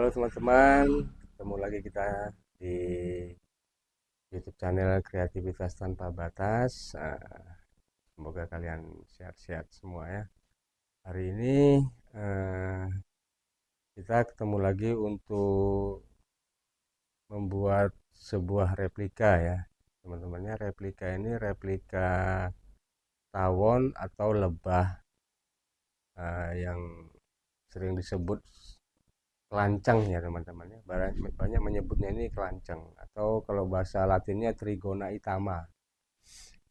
Halo teman-teman, ketemu lagi kita di YouTube channel Kreativitas Tanpa Batas. Semoga kalian sehat-sehat semua ya. Hari ini eh, kita ketemu lagi untuk membuat sebuah replika ya. Teman-temannya replika ini replika tawon atau lebah yang sering disebut kelancang ya teman-teman ya. Banyak menyebutnya ini kelancang atau kalau bahasa latinnya Trigona itama.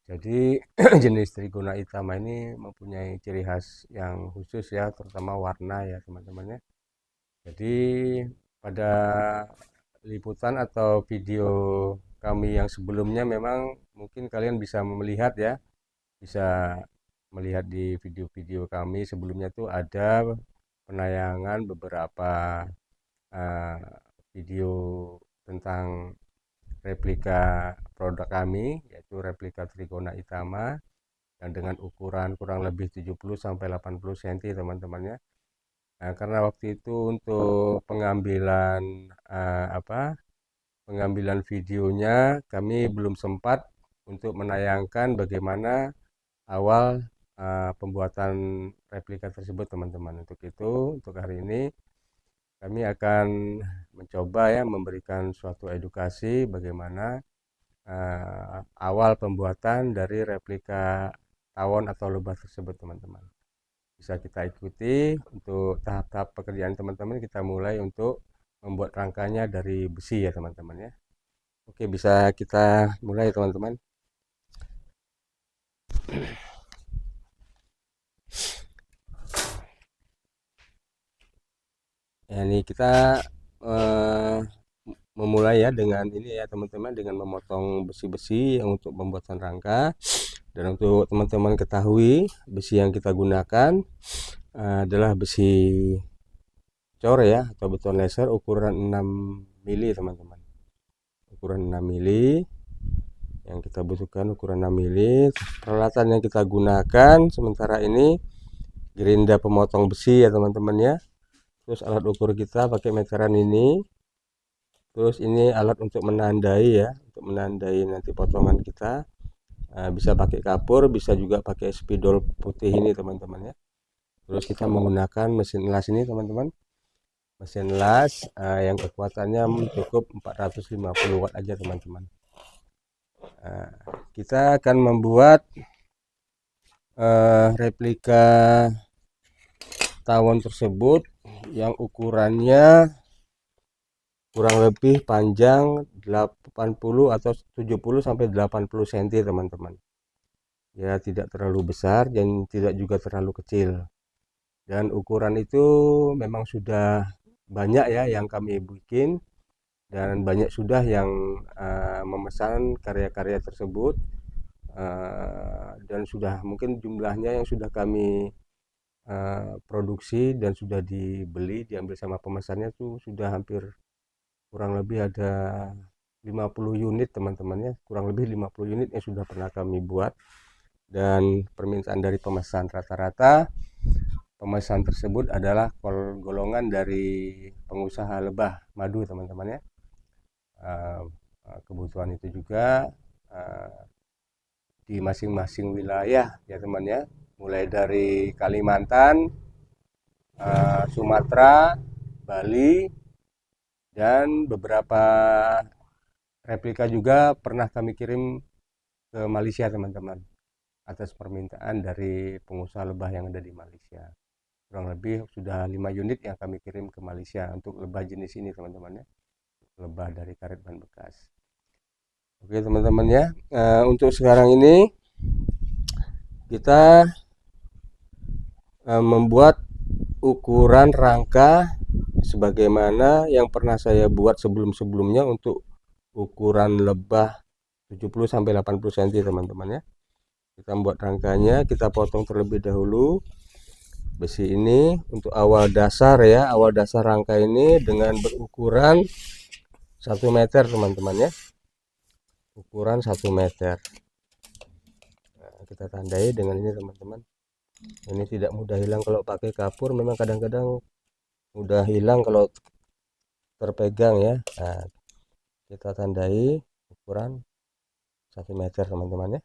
Jadi jenis Trigona itama ini mempunyai ciri khas yang khusus ya, terutama warna ya teman-teman ya. Jadi pada liputan atau video kami yang sebelumnya memang mungkin kalian bisa melihat ya, bisa melihat di video-video kami sebelumnya tuh ada penayangan beberapa eh, video tentang replika produk kami, yaitu replika Trigona itama yang dengan ukuran kurang lebih 70 sampai 80 cm teman-teman ya. Nah, karena waktu itu untuk pengambilan videonya kami belum sempat untuk menayangkan bagaimana awal pembuatan replika tersebut teman-teman. Untuk itu, untuk hari ini kami akan mencoba ya memberikan suatu edukasi bagaimana awal pembuatan dari replika tawon atau lebah tersebut teman-teman. Bisa kita ikuti untuk tahap-tahap pekerjaan teman-teman. Kita mulai untuk membuat rangkanya dari besi ya teman-teman ya. Oke, bisa kita mulai teman-teman. Ya, ini kita eh, memulai ya dengan ini ya teman-teman, dengan memotong besi-besi yang untuk pembuatan rangka. Dan untuk teman-teman ketahui, besi yang kita gunakan adalah besi cor ya atau beton laser ukuran 6 mili teman-teman. Ukuran 6 mili yang kita butuhkan ukuran 6 mili. Peralatan yang kita gunakan sementara ini gerinda pemotong besi ya teman-teman ya. Terus alat ukur kita pakai meteran ini. Terus ini alat untuk menandai ya, untuk menandai nanti potongan kita. Bisa pakai kapur, bisa juga pakai spidol putih ini teman-teman ya. Terus kita menggunakan mesin las ini teman-teman. Mesin las yang kekuatannya cukup 450 watt aja teman-teman. Kita akan membuat replika tawon tersebut yang ukurannya kurang lebih panjang 80 atau 70 sampai 80 cm teman-teman. Ya, tidak terlalu besar dan tidak juga terlalu kecil. Dan ukuran itu memang sudah banyak ya yang kami bikin, dan banyak sudah yang memesan karya-karya tersebut, dan sudah mungkin jumlahnya yang sudah kami produksi dan sudah dibeli, diambil sama pemesannya tuh sudah hampir kurang lebih ada 50 unit teman-teman ya, kurang lebih 50 unit yang sudah pernah kami buat. Dan permintaan dari pemesan rata-rata pemesan tersebut adalah golongan dari pengusaha lebah madu teman-teman ya. Kebutuhan itu juga di masing-masing wilayah ya teman ya, mulai dari Kalimantan, Sumatera, Bali, dan beberapa replika juga pernah kami kirim ke Malaysia teman-teman, atas permintaan dari pengusaha lebah yang ada di Malaysia. Kurang lebih sudah 5 unit yang kami kirim ke Malaysia untuk lebah jenis ini teman-teman ya, lebah dari karet ban bekas. Oke teman-teman ya, untuk sekarang ini kita membuat ukuran rangka sebagaimana yang pernah saya buat sebelum-sebelumnya untuk ukuran lebah 70 sampai 80 cm teman-teman ya. Kita membuat rangkanya, kita potong terlebih dahulu besi ini untuk awal dasar ya, awal dasar rangka ini dengan berukuran 1 meter teman-teman ya, ukuran 1 meter. Nah, kita tandai dengan ini teman-teman. Ini tidak mudah hilang kalau pakai kapur, memang kadang-kadang mudah hilang kalau terpegang ya. Nah, kita tandai ukuran 1 meter teman-teman ya.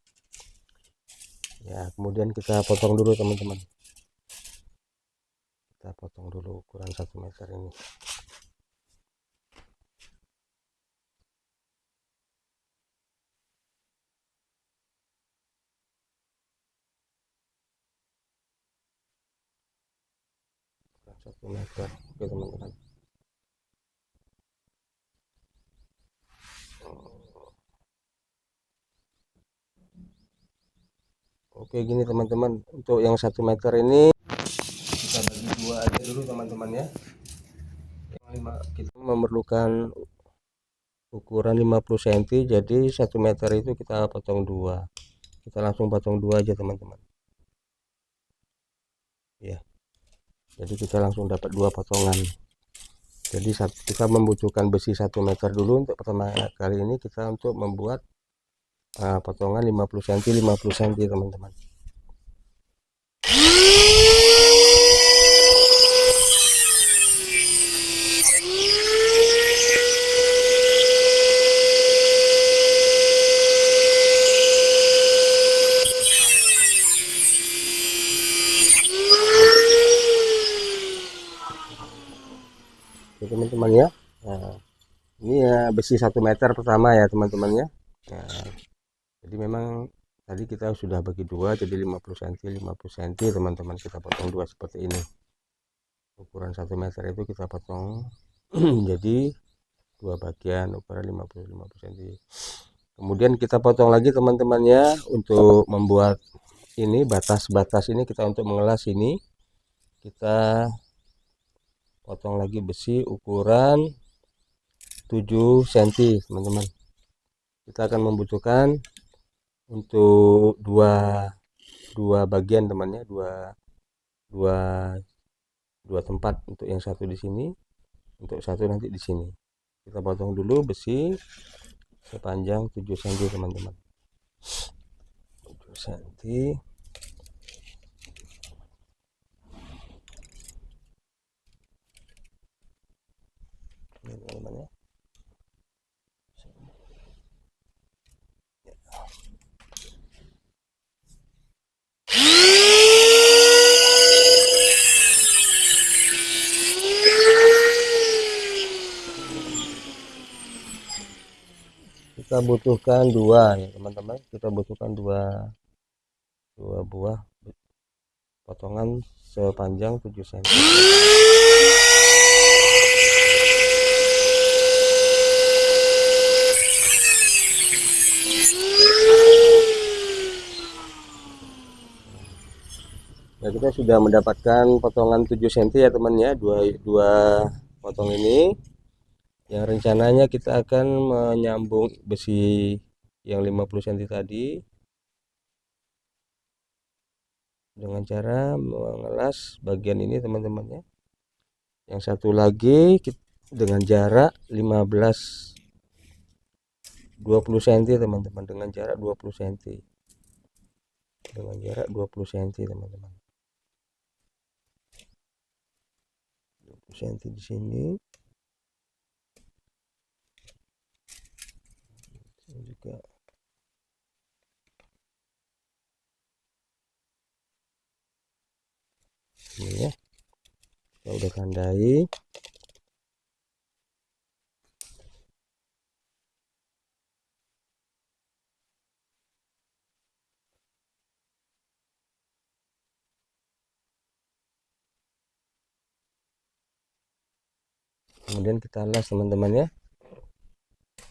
Ya, kemudian kita potong dulu teman-teman. Kita potong dulu ukuran 1 meter ini. Ukuran 1 meter. Oke teman-teman. Oke gini teman-teman, untuk yang 1 meter ini kita bagi dua aja dulu teman-teman ya. Kita memerlukan ukuran 50 cm, jadi 1 meter itu kita potong dua. Kita langsung potong dua aja teman-teman ya. Jadi kita langsung dapat dua potongan. Jadi kita membutuhkan besi 1 meter dulu untuk pertama kali ini, kita untuk membuat potongan 50 cm 50 cm teman-teman. Oke teman-teman ya. Nah, ini ya besi 1 meter pertama ya teman-teman ya. Nah, jadi memang tadi kita sudah bagi dua, jadi 50 cm 50 cm teman-teman, kita potong dua seperti ini. Ukuran 1 meter itu kita potong jadi dua bagian ukuran 50 cm. Kemudian kita potong lagi teman-teman ya, untuk membuat ini batas-batas ini, kita untuk mengelas ini kita potong lagi besi ukuran 7 cm teman-teman. Kita akan membutuhkan untuk dua bagian temannya, dua tempat, untuk yang satu di sini, untuk satu nanti di sini. Kita potong dulu besi sepanjang 7 cm teman-teman. 7 cm. Ini teman-teman ya. Kita butuhkan dua ya teman-teman, kita butuhkan dua buah potongan sepanjang 7 cm. Ya, kita sudah mendapatkan potongan 7 cm ya teman ya, dua potong ini. Yang rencananya kita akan menyambung besi yang 50 cm tadi dengan cara mengelas bagian ini teman-teman ya. Yang satu lagi dengan jarak 20 cm teman-teman, dengan jarak 20 cm. Dengan jarak 20 cm teman-teman. 20 cm di sini. Juga ini ya, kita udah tandai. Kemudian kita las teman-teman ya,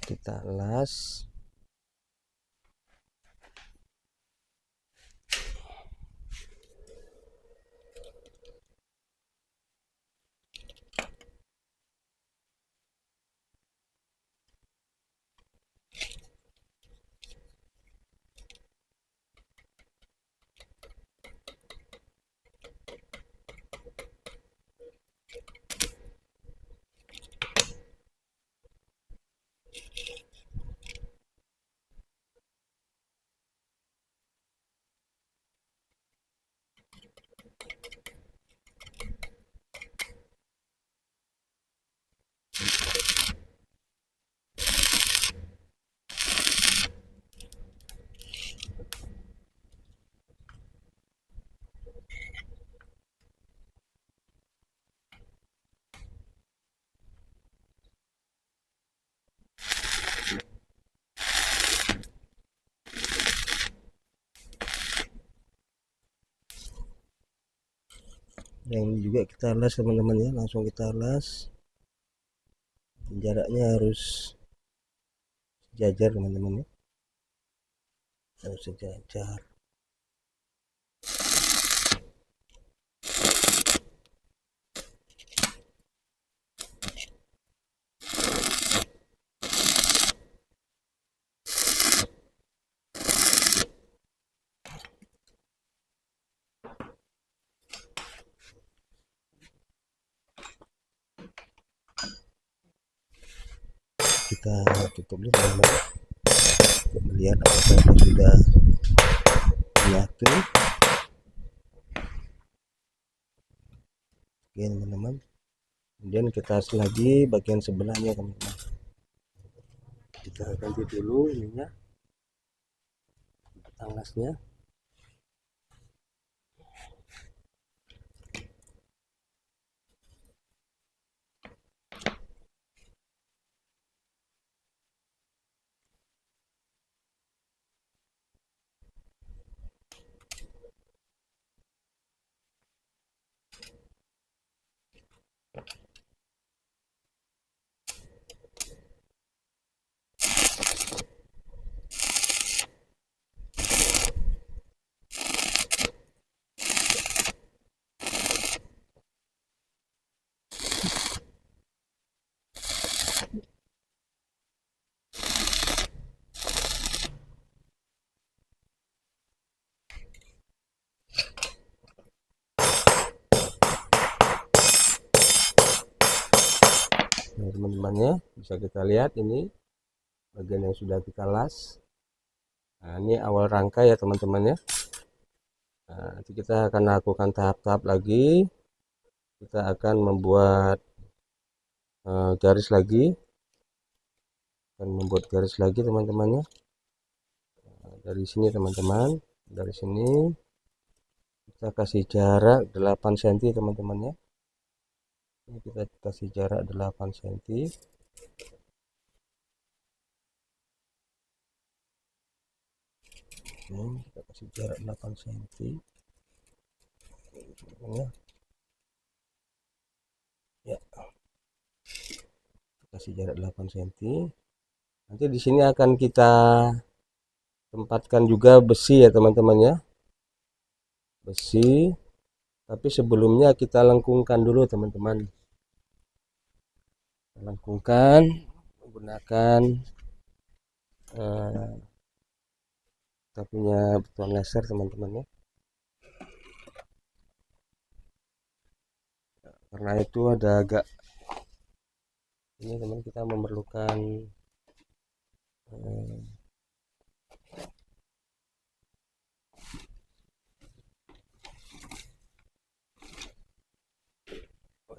kita las. Yang ini juga kita las teman-teman ya, langsung kita las. Jaraknya harus sejajar teman-teman ya, harus sejajar. Kita tutup dulu teman-teman untuk melihat apakah sudah menyatu. Oke teman-teman, kemudian kita as lagi bagian sebelahnya teman-teman. Kita ganti dulu ininya, tanglasnya. Nah teman-teman ya, bisa kita lihat ini bagian yang sudah kita las. Nah ini awal rangka ya teman-teman ya. Nah, nanti kita akan lakukan tahap-tahap lagi. Kita akan membuat garis lagi, teman-teman ya. Nah, dari sini teman-teman, dari sini kita kasih jarak 8 cm teman-teman ya. Ini kita kasih jarak 8 cm. Ini kita kasih jarak 8 cm ya. Ya, kasih jarak 8 cm. Nanti di sini akan kita tempatkan juga besi ya teman-teman ya, besi. Tapi sebelumnya kita lengkungkan dulu teman-teman, lengkungkan menggunakan kita punya batuan laser teman-teman ya. Karena itu ada agak ini teman, kita memerlukan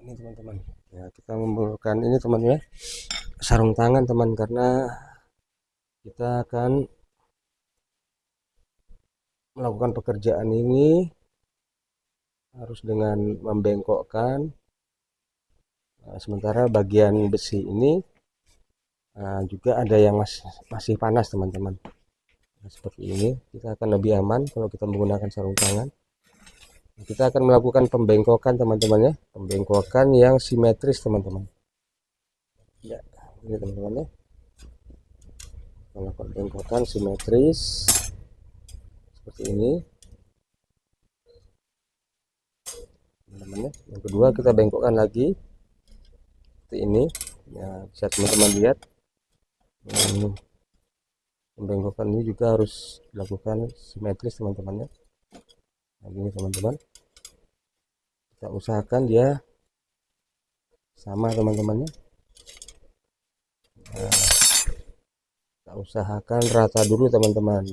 ini teman-teman ya, kita memerlukan ini teman ya, sarung tangan teman, karena kita akan melakukan pekerjaan ini harus dengan membengkokkan. Nah, sementara bagian besi ini juga ada yang masih panas teman-teman. Nah, seperti ini kita akan lebih aman kalau kita menggunakan sarung tangan. Nah, kita akan melakukan pembengkokan teman-teman ya, pembengkokan yang simetris teman-teman ya. Ini teman-teman ya, melakukan pembengkokan simetris seperti ini teman-teman ya. Yang kedua kita bengkokkan lagi seperti ini ya, bisa teman-teman lihat. Pembengkokan ini juga harus dilakukan simetris teman-teman ya. Nah, ini teman-teman, kita usahakan dia sama teman-teman ya. Nah, kita usahakan rata dulu teman-teman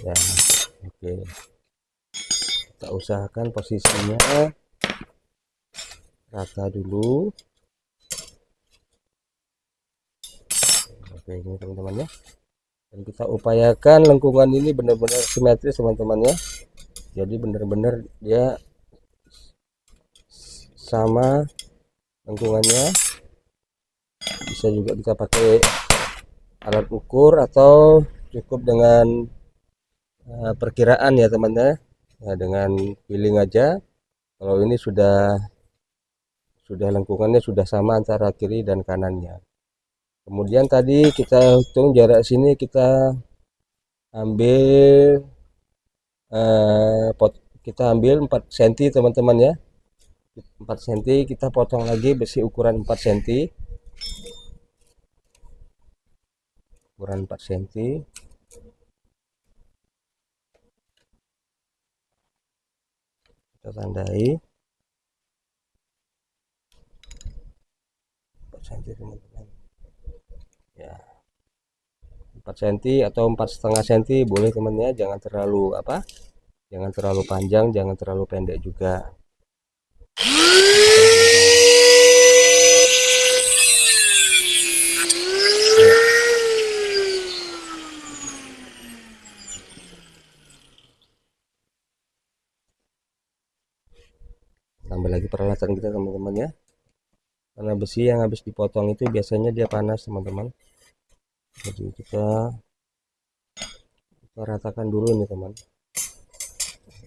ya. Oke, kita usahakan posisinya rata dulu. Oke, ini teman-teman ya, dan kita upayakan lengkungan ini benar-benar simetris teman-teman ya. Jadi benar-benar dia sama lengkungannya. Bisa juga kita pakai alat ukur atau cukup dengan perkiraan ya teman-teman ya, dengan feeling aja kalau ini sudah lengkungannya sudah sama antara kiri dan kanannya. Kemudian tadi kita hitung jarak sini, kita ambil kita ambil 4 cm teman-teman ya. 4 cm kita potong lagi besi ukuran 4 cm. Ukuran 4 cm. Kita tandai 4 cm teman-teman. Ya. 4 cm atau 4,5 cm boleh teman ya, jangan terlalu jangan terlalu panjang, jangan terlalu pendek juga. Tambah lagi peralatan kita teman-teman ya, karena besi yang habis dipotong itu biasanya dia panas teman-teman. Jadi kita ratakan dulu nih teman,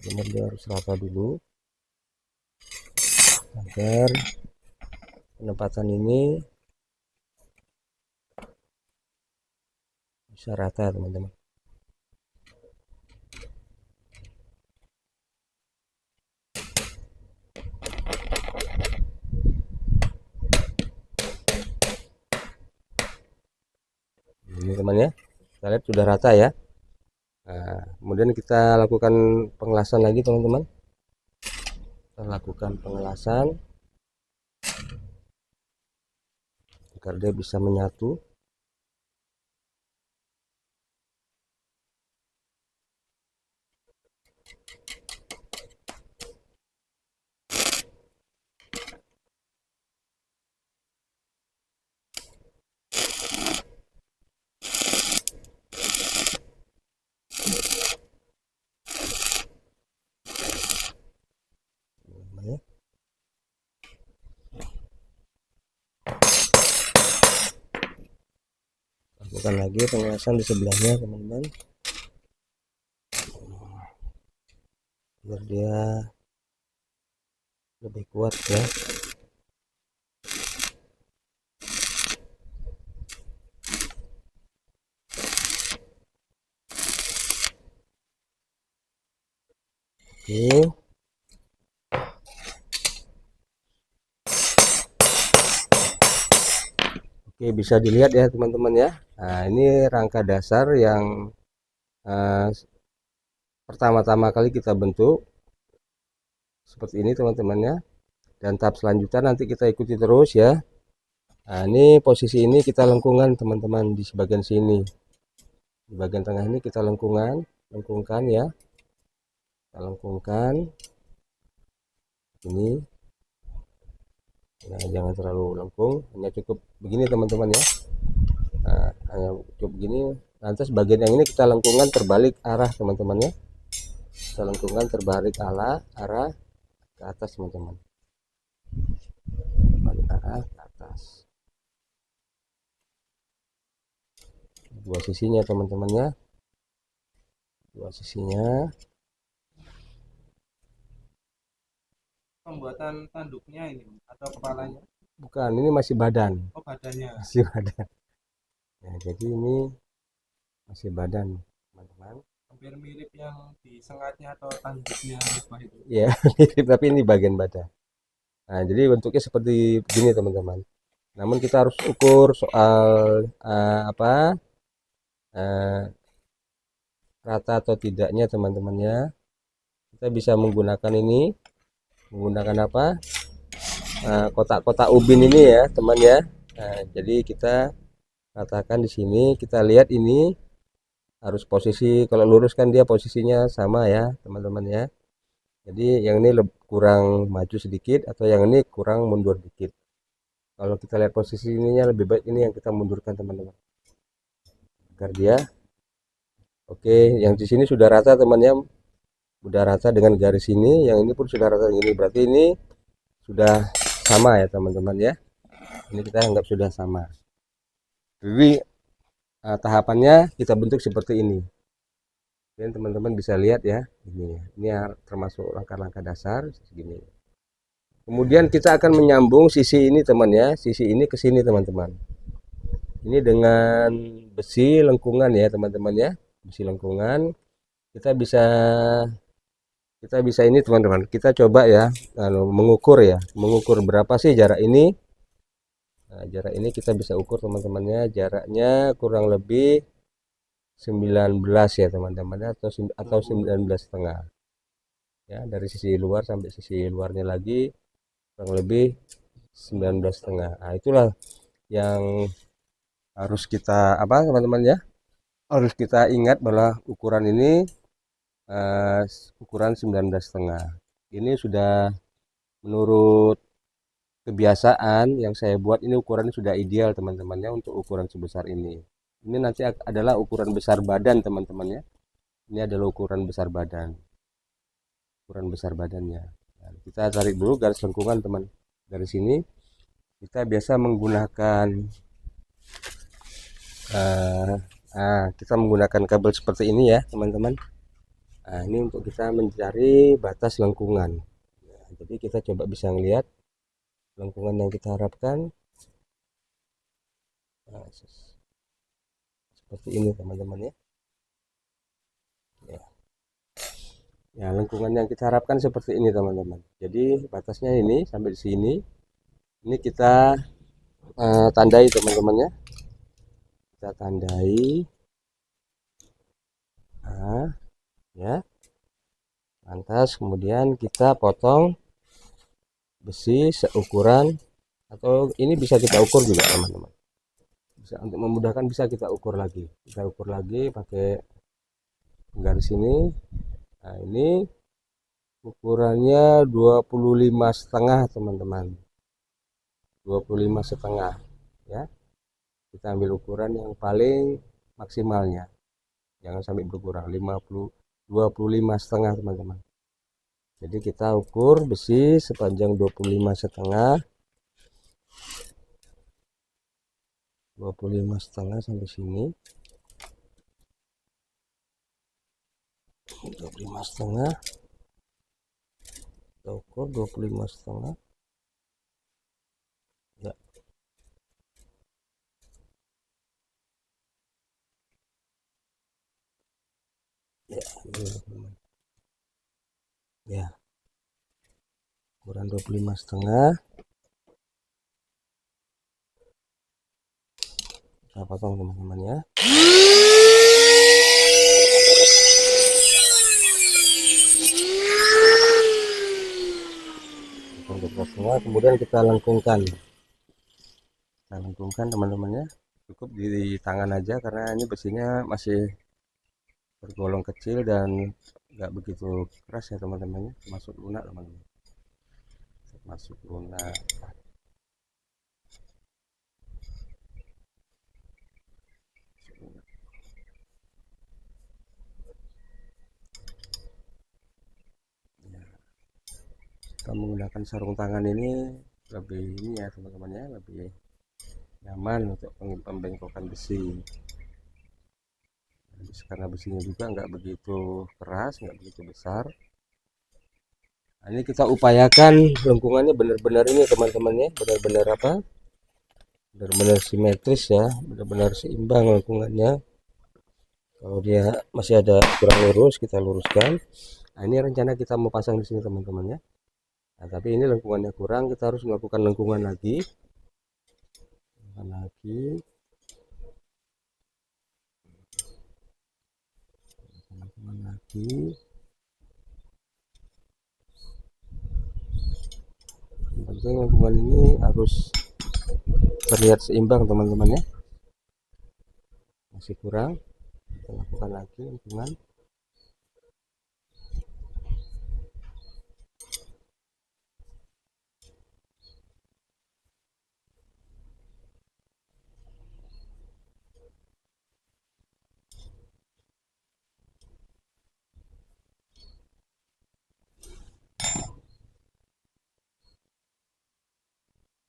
benar dia harus rata dulu agar penempatan ini bisa rata teman-teman. Ini teman ya, kita lihat sudah rata ya. Nah, kemudian kita lakukan pengelasan lagi teman-teman. Kita lakukan pengelasan agar dia bisa menyatu. Lakukan lagi pengelasan di sebelahnya teman-teman, biar dia lebih kuat ya. Oke. Oke, bisa dilihat ya teman-teman ya. Nah, ini rangka dasar yang pertama-tama kali kita bentuk seperti ini teman-teman ya. Dan tahap selanjutnya nanti kita ikuti terus ya. Nah, ini posisi ini kita lengkungan teman-teman di sebagian sini. Di bagian tengah ini kita lengkungkan ya. Kita lengkungkan ini. Nah, jangan terlalu lengkung, hanya cukup begini teman-teman ya. Nah, hanya cukup begini. Lantas bagian yang ini kita lengkungan terbalik arah teman-teman ya. Kita lengkungkan terbalik arah ke atas teman-teman. Terbalik arah ke atas. Dua sisinya teman-teman ya. Dua sisinya. Pembuatan tanduknya ini atau kepalanya? Bukan, ini masih badan. Oh, badannya. Masih badan. Ya, jadi ini masih badan teman-teman. Hampir mirip yang di sengatnya atau tanduknya apa itu. Ya, mirip tapi ini bagian badan. Nah, jadi bentuknya seperti begini teman-teman. Namun kita harus ukur soal rata atau tidaknya teman-teman ya. Kita bisa menggunakan ini, menggunakan kotak-kotak ubin ini ya teman ya. Nah, jadi kita ratakan di sini, kita lihat ini harus posisi, kalau lurus kan dia posisinya sama ya teman-teman ya. Jadi yang ini kurang maju sedikit atau yang ini kurang mundur dikit. Kalau kita lihat posisi ininya lebih baik ini yang kita mundurkan teman-teman, agar dia oke. Yang di sini sudah rata teman ya, sudah rata dengan garis ini, yang ini pun sudah rata ini, berarti ini sudah sama ya teman-teman ya. Ini kita anggap sudah sama. Jadi tahapannya kita bentuk seperti ini. Dan teman-teman bisa lihat ya, ini termasuk langkah-langkah dasar segini. Kemudian kita akan menyambung sisi ini teman ya, sisi ini ke sini teman-teman. Ini dengan besi lengkungan ya teman-teman ya, besi lengkungan. Kita bisa ini teman-teman, kita coba ya, mengukur berapa sih jarak ini. Nah, jarak ini kita bisa ukur teman-temannya, jaraknya kurang lebih 19 ya teman-teman, atau 19,5 ya, dari sisi luar sampai sisi luarnya lagi kurang lebih 19,5. Nah, itulah yang harus kita teman-teman ya, harus kita ingat bahwa ukuran ini ukuran 19,5. Ini sudah menurut kebiasaan yang saya buat, ini ukuran sudah ideal teman-temannya untuk ukuran sebesar ini. Ini nanti adalah ukuran besar badan teman-teman ya. Ini adalah ukuran besar badan, ukuran besar badannya. Nah, kita tarik dulu garis lengkungan teman. Dari sini kita biasa menggunakan kita menggunakan kabel seperti ini ya teman-teman. Nah, ini untuk kita mencari batas lengkungan. Nah, jadi kita coba bisa melihat lengkungan yang kita harapkan. Nah, seperti ini teman-teman ya. Ya, lengkungan yang kita harapkan seperti ini teman-teman. Jadi batasnya ini sampai di sini. Ini kita tandai teman-teman ya. Kita tandai. Nah, ya. Lantas kemudian kita potong besi seukuran, atau ini bisa kita ukur juga teman-teman. Bisa, untuk memudahkan bisa kita ukur lagi. Kita ukur lagi pakai garis ini. Nah, ini ukurannya 25,5 teman-teman. 25,5 ya. Kita ambil ukuran yang paling maksimalnya. Jangan sampai berkurang 25,5 teman-teman. Jadi kita ukur besi sepanjang 25,5, 25,5 sampai sini. 25,5, kita ukur 25,5 ya. Ya, ya, ukuran 25,5 kita potong teman-teman ya. Semua kemudian kita lengkungkan teman-teman ya. Cukup di tangan aja karena ini besinya masih tergolong kecil dan nggak begitu keras ya teman-teman ya. Masuk lunak teman-teman, masuk lunak. Kita menggunakan sarung tangan ini lebih ini ya teman-teman ya, lebih nyaman untuk pembengkokan besi. Karena besinya juga nggak begitu keras, nggak begitu besar. Nah, ini kita upayakan lengkungannya benar-benar ini teman-teman ya, benar-benar benar-benar simetris ya, benar-benar seimbang lengkungannya. Kalau dia masih ada kurang lurus, kita luruskan. Nah, ini rencana kita mau pasang di sini teman-teman ya. Nah, tapi ini lengkungannya kurang, kita harus melakukan lengkungan lagi. Yang penting lengkungan ini harus terlihat seimbang teman-teman ya. Masih kurang, kita lakukan lagi lengkungan.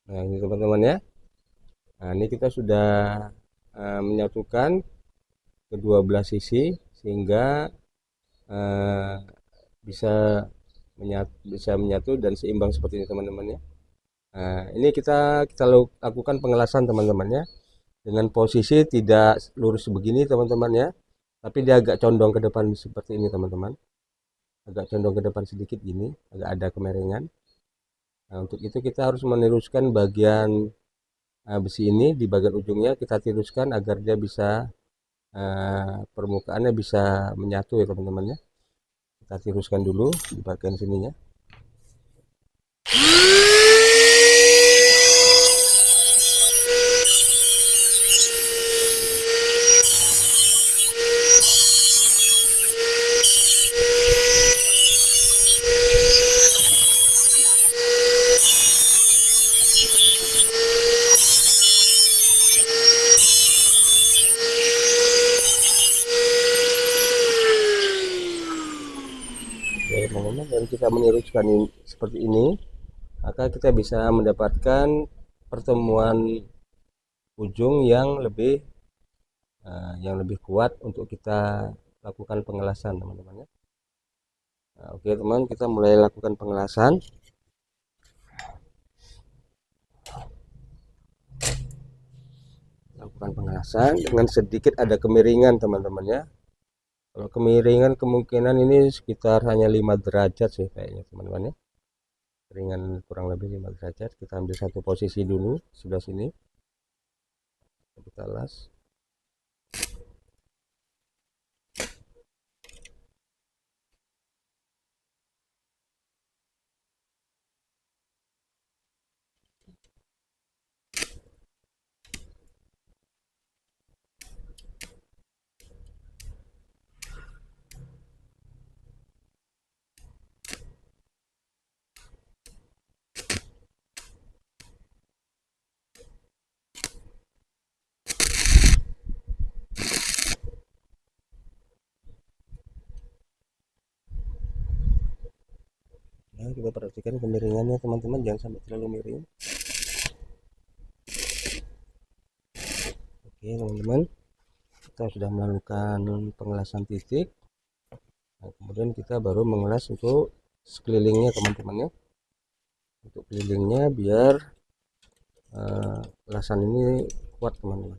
Nah, ini teman-teman ya. Nah, ini kita sudah menyatukan kedua belah sisi sehingga eh, bisa bisa menyatu dan seimbang seperti ini teman-teman ya. Nah, ini kita lakukan pengelasan teman-teman ya, dengan posisi tidak lurus begini teman-teman ya, tapi dia agak condong ke depan seperti ini teman-teman, agak condong ke depan sedikit gini, agak ada kemiringan. Nah, untuk itu kita harus meneruskan bagian besi ini di bagian ujungnya, kita tiruskan agar dia bisa permukaannya bisa menyatu ya teman-teman ya. Kita tiruskan dulu di bagian sininya. Oke teman-teman, dan kita meneruskan seperti ini, maka kita bisa mendapatkan pertemuan ujung yang lebih kuat untuk kita lakukan pengelasan teman-teman ya. Nah, oke teman, kita mulai lakukan pengelasan. Lakukan pengelasan dengan sedikit ada kemiringan teman-teman ya. Kalau kemiringan kemungkinan ini sekitar hanya 5 derajat sih kayaknya teman-teman ya. Kemiringan kurang lebih 5 derajat. Kita ambil satu posisi dulu sebelah sini. Kita las. Nah, kita perhatikan kemiringannya teman-teman, jangan sampai terlalu miring. Oke teman-teman, kita sudah melakukan pengelasan titik. Nah, kemudian kita baru mengelas untuk sekelilingnya teman-teman ya. Untuk kelilingnya biar elasan ini kuat teman-teman.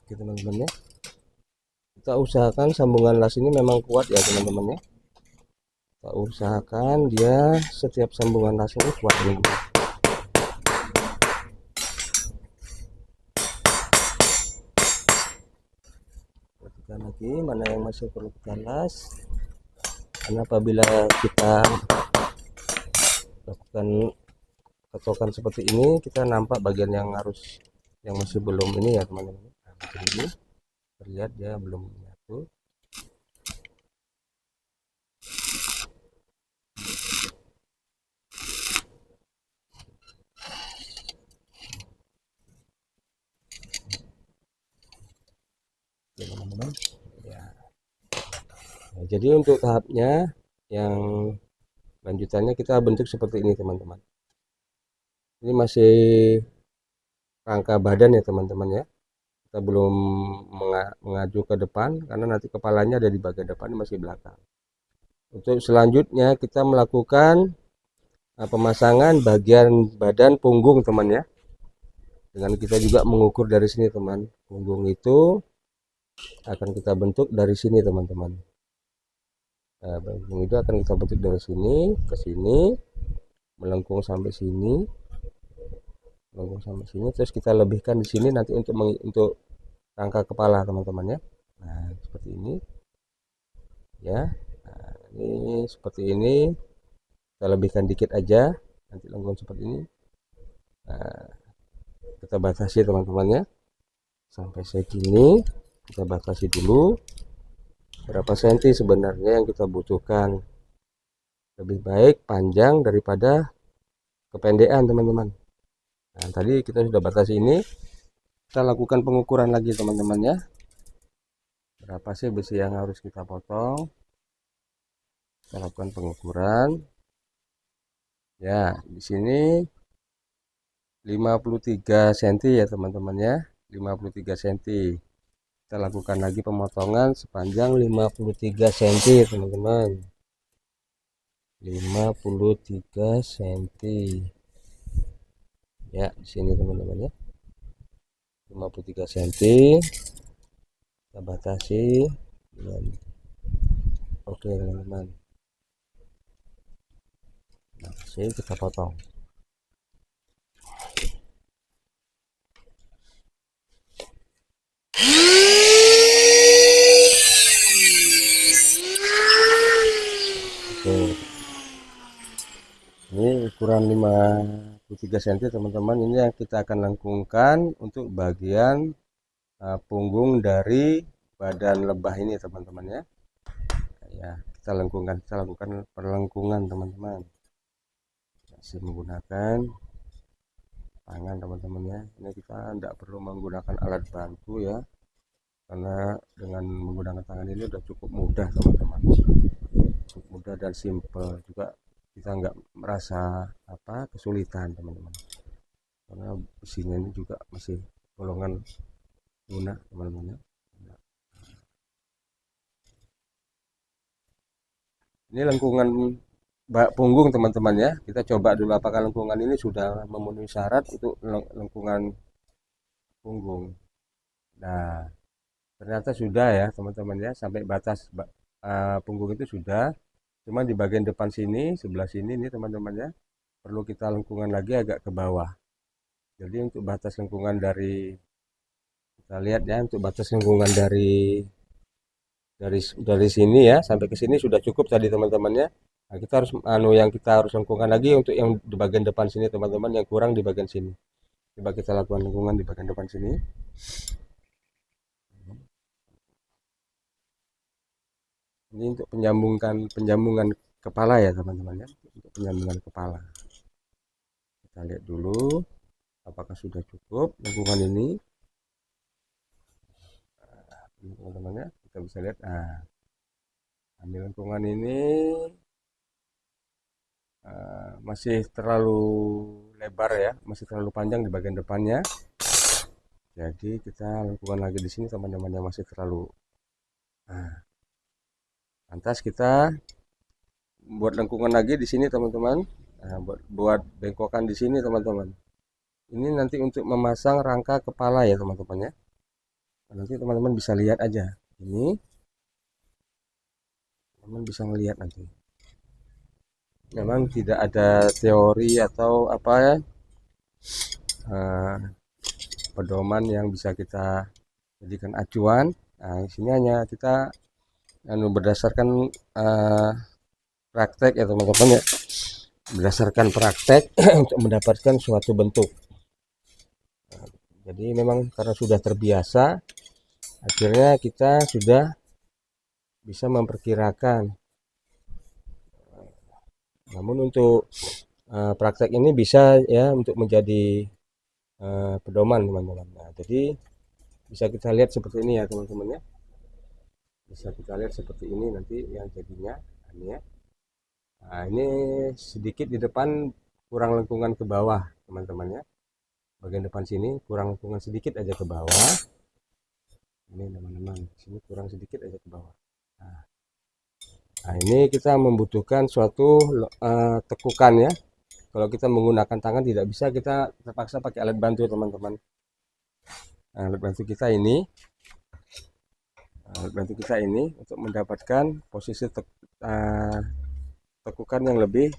Oke teman-teman ya, kita usahakan sambungan las ini memang kuat ya teman-teman ya. Kita usahakan dia setiap sambungan las ini kuat nih. Perhatikan lagi mana yang masih perlu kita las, karena apabila kita lakukan ketokan seperti ini, kita nampak bagian yang masih belum ini ya teman-teman. Nah, macam ini terlihat dia belum menyatu. Oke teman-teman ya. Nah, jadi untuk tahapnya yang lanjutannya kita bentuk seperti ini teman-teman. Ini masih rangka badan ya teman-teman ya, kita belum mengaju ke depan karena nanti kepalanya ada di bagian depan, masih belakang. Untuk selanjutnya kita melakukan pemasangan bagian badan punggung teman ya, dengan kita juga mengukur dari sini teman. Punggung itu akan kita bentuk dari sini teman-teman. Nah, punggung itu akan kita bentuk dari sini ke sini, melengkung sampai sini, melengkung sampai sini, terus kita lebihkan di sini nanti untuk rangka kepala teman-teman ya. Nah, seperti ini ya. Nah, ini seperti ini, kita lebihkan dikit aja, nanti lengkung seperti ini. Nah, kita batasi teman-teman ya, sampai segini kita batasi dulu. Berapa senti sebenarnya yang kita butuhkan, lebih baik panjang daripada kependekan teman-teman. Nah, tadi kita sudah batasi ini, kita lakukan pengukuran lagi teman-teman ya, berapa sih besi yang harus kita potong. Kita lakukan pengukuran ya, di sini 53 cm ya teman-teman ya, 53 cm. Kita lakukan lagi pemotongan sepanjang 53 cm teman-teman, 53 cm ya, di sini teman-teman ya, 53 cm. Kita batasi dengan oke teman-teman. Nah, sini kita potong. Oke, ini ukuran 53 cm teman-teman. Ini yang kita akan lengkungkan untuk bagian punggung dari badan lebah ini teman-teman ya. Ya, kita lakukan perlengkungan teman-teman, masih menggunakan tangan teman-teman ya. Ini kita tidak perlu menggunakan alat bantu ya, karena dengan menggunakan tangan ini udah cukup mudah teman-teman, cukup mudah dan simple juga. Kita nggak merasa kesulitan teman-teman, karena besinya ini juga masih golongan lunak teman-teman ya. Ini lengkungan punggung teman-teman ya. Kita coba dulu apakah lengkungan ini sudah memenuhi syarat untuk lengkungan punggung. Nah, ternyata sudah ya teman-teman ya, sampai batas punggung itu sudah. Cuma di bagian depan sini, sebelah sini nih teman-teman ya, perlu kita lengkungan lagi agak ke bawah. Jadi untuk batas lengkungan dari, kita lihat ya, untuk batas lengkungan dari sini ya sampai ke sini sudah cukup tadi teman-teman ya. Nah, kita harus yang kita harus lengkungkan lagi untuk yang di bagian depan sini teman-teman, yang kurang di bagian sini. Coba kita lakukan lengkungan di bagian depan sini. Ini untuk penjambungan kepala ya teman-teman ya, untuk penjambungan kepala. Kita lihat dulu apakah sudah cukup lengkungan ini. Ini teman-teman ya, kita bisa lihat. Nah, ambil lengkungan ini masih terlalu lebar ya, masih terlalu panjang di bagian depannya. Jadi kita lakukan lagi di sini teman-teman, yang masih terlalu. Nah, lantas kita buat lengkungan lagi di sini teman-teman. Nah, buat bengkokan di sini teman-teman. Ini nanti untuk memasang rangka kepala ya teman-teman ya. Nanti teman-teman bisa lihat aja. Ini teman bisa melihat nanti. Memang tidak ada teori atau apa ya, pedoman yang bisa kita jadikan acuan. Nah, di sini hanya kita berdasarkan praktek ya teman-teman ya, berdasarkan praktek untuk mendapatkan suatu bentuk. Jadi memang karena sudah terbiasa, akhirnya kita sudah bisa memperkirakan. Namun untuk praktek ini bisa ya untuk menjadi pedoman teman-teman. Nah, jadi bisa kita lihat seperti ini ya teman-teman ya. Bisa kita lihat seperti ini nanti yang jadinya. Ini ya. Nah, ini sedikit di depan kurang lengkungan ke bawah teman-teman ya. Bagian depan sini kurang lengkungan sedikit aja ke bawah. Ini teman-teman, sini kurang sedikit aja ke bawah. Nah, ini kita membutuhkan suatu tekukan ya. Kalau kita menggunakan tangan tidak bisa, kita terpaksa pakai alat bantu teman-teman. Nah, alat bantu kita ini untuk mendapatkan posisi uh, tekukan yang lebih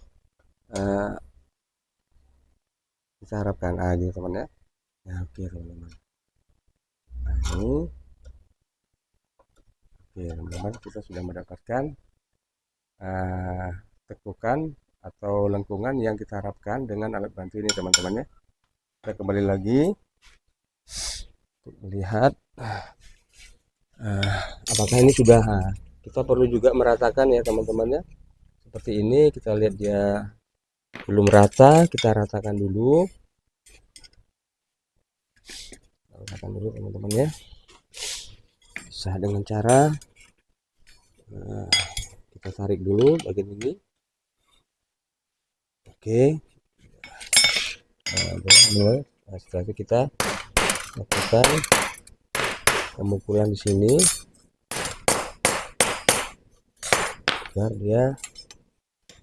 uh, kita harapkan gitu teman ya. Nah, oke teman-teman. Nah, ini oke teman-teman, kita sudah mendapatkan uh, tekukan atau lengkungan yang kita harapkan dengan alat bantu ini teman-teman ya. Kita kembali lagi untuk melihat apakah ini sudah. Kita perlu juga meratakan ya teman-teman ya. Seperti ini kita lihat dia belum rata, kita ratakan dulu. Ratakan dulu teman-teman ya. Bisa dengan cara kita tarik dulu bagian ini. Oke. Nah, setelah itu kita lakukan pemukulan di sini agar dia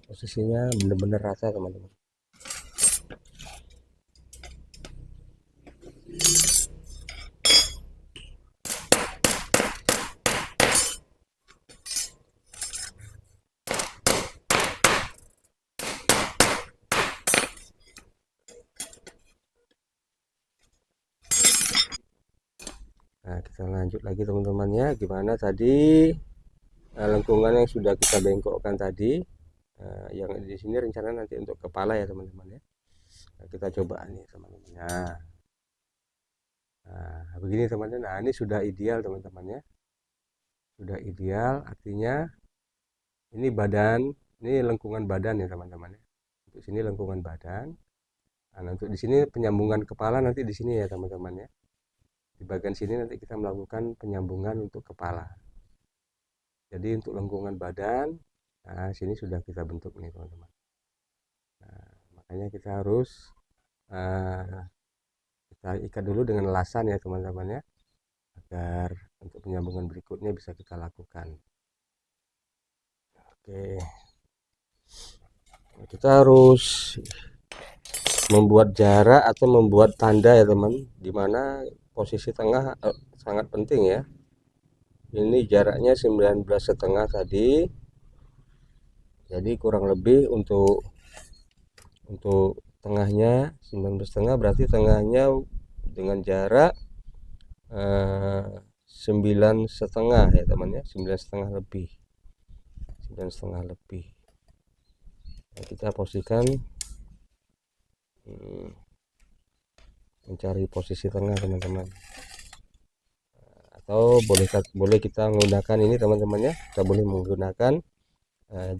posisinya benar-benar rata teman-teman. Nah, kita lanjut lagi teman-teman ya. Gimana tadi lengkungan yang sudah kita bengkokkan tadi, yang di sini rencana nanti untuk kepala ya teman-teman ya. Nah, kita coba nih teman-teman. Nah, begini teman-teman. Nah, ini sudah ideal teman-teman ya. Sudah ideal, artinya ini badan, ini lengkungan badan ya teman-teman ya. Untuk sini lengkungan badan. Nah, untuk di sini penyambungan kepala nanti di sini ya teman-teman ya. Di bagian sini nanti kita melakukan penyambungan untuk kepala. Jadi untuk lengkungan badan, nah sini sudah kita bentuk nih teman-teman. Nah, makanya kita harus kita ikat dulu dengan lasan ya teman-teman ya, agar untuk penyambungan berikutnya bisa kita lakukan. Oke, kita harus membuat jarak atau membuat tanda ya teman, dimana posisi tengah sangat penting ya. Ini jaraknya 19,5 tadi, jadi kurang lebih untuk tengahnya 19,5, berarti tengahnya dengan jarak 9,5 ya teman ya, 9,5 lebih, 9,5 lebih. Nah, kita posisikan mencari posisi tengah teman-teman, atau boleh kita menggunakan ini teman-teman ya. Kita boleh menggunakan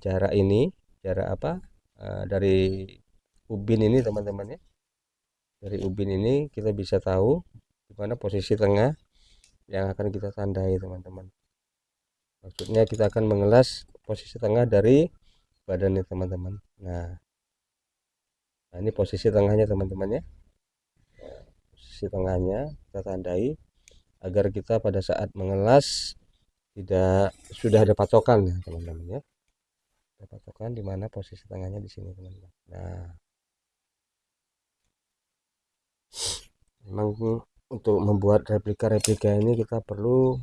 jarak ini, jarak apa, dari ubin ini teman-teman ya. Dari ubin ini kita bisa tahu di mana posisi tengah yang akan kita tandai teman-teman. Maksudnya kita akan mengelas posisi tengah dari badannya teman-teman. Nah, ini posisi tengahnya teman-teman ya. Posisi tengahnya kita tandai agar kita pada saat mengelas tidak sudah ada patokan ya teman-teman ya. Ada patokan di mana posisi tengahnya di sini teman-teman. Nah, memang untuk membuat replika ini kita perlu